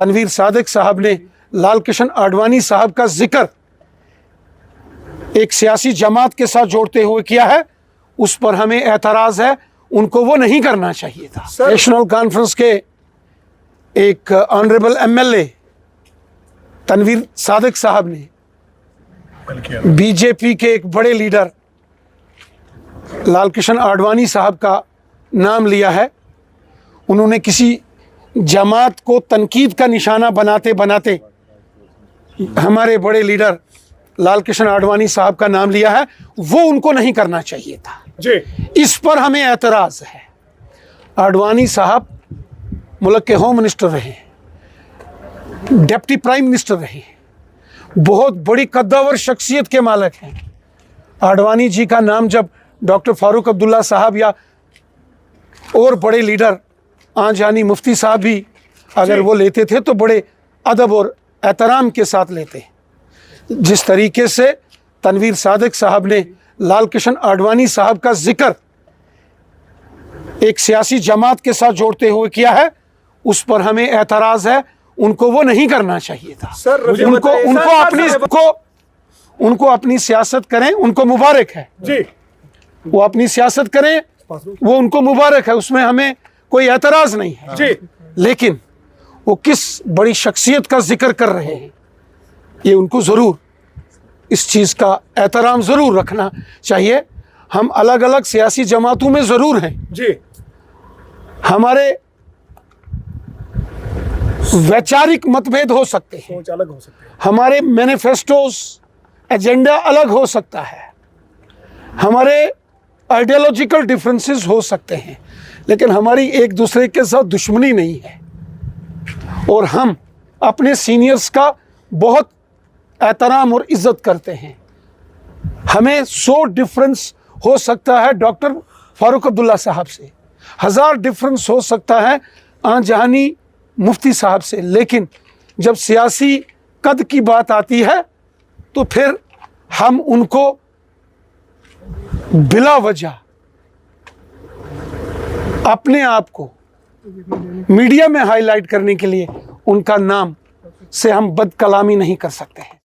तनवीर सादिक साहब ने लाल कृष्ण आडवाणी साहब का जिक्र एक सियासी जमात के साथ जोड़ते हुए किया है, उस पर हमें एतराज़ है। उनको वो नहीं करना चाहिए था। नेशनल कॉन्फ्रेंस के एक ऑनरेबल एमएलए तनवीर सादिक साहब ने बीजेपी के एक बड़े लीडर लाल कृष्ण आडवाणी साहब का नाम लिया है। उन्होंने किसी जमात को तनकीद का निशाना बनाते बनाते हमारे बड़े लीडर लाल कृष्ण आडवाणी साहब का नाम लिया है। वो उनको नहीं करना चाहिए था जी। इस पर हमें एतराज़ है। आडवाणी साहब मुल्क के होम मिनिस्टर रहे, डिप्टी प्राइम मिनिस्टर रहे, बहुत बड़ी कद्दावर शख्सियत के मालिक हैं। आडवाणी जी का नाम जब डॉक्टर फारूक अब्दुल्ला साहब या और बड़े लीडर आंजानी मुफ्ती साहब भी अगर वो लेते थे तो बड़े अदब और एहतराम के साथ लेते। जिस तरीके से तनवीर सादिक साहब ने लाल कृष्ण आडवाणी साहब का जिक्र एक सियासी जमात के साथ जोड़ते हुए किया है, उस पर हमें एतराज़ है। उनको वो नहीं करना चाहिए था। उनको अपनी सियासत करें, उनको मुबारक है जी। वो अपनी सियासत करें, वो उनको मुबारक है, उसमें हमें कोई एतराज़ नहीं है जी। लेकिन वो किस बड़ी शख्सियत का जिक्र कर रहे हैं, ये उनको ज़रूर इस चीज़ का एहतराम ज़रूर रखना चाहिए। हम अलग अलग सियासी जमातों में ज़रूर हैं जी। हमारे वैचारिक मतभेद हो सकते हैं, सोच अलग हो सकते हैं, हमारे मैनिफेस्टोस एजेंडा अलग हो सकता है, हमारे आइडियोलॉजिकल डिफरेंसेस हो सकते हैं, लेकिन हमारी एक दूसरे के साथ दुश्मनी नहीं है। और हम अपने सीनियर्स का बहुत एहतराम और इज़्ज़त करते हैं। हमें 100 डिफरेंस हो सकता है डॉक्टर फारूक अब्दुल्ला साहब से, 1000 डिफरेंस हो सकता है आंजानी मुफ्ती साहब से, लेकिन जब सियासी कद की बात आती है तो फिर हम उनको बिला वजह अपने आप को मीडिया में हाईलाइट करने के लिए उनका नाम से हम बदकलामी नहीं कर सकते हैं।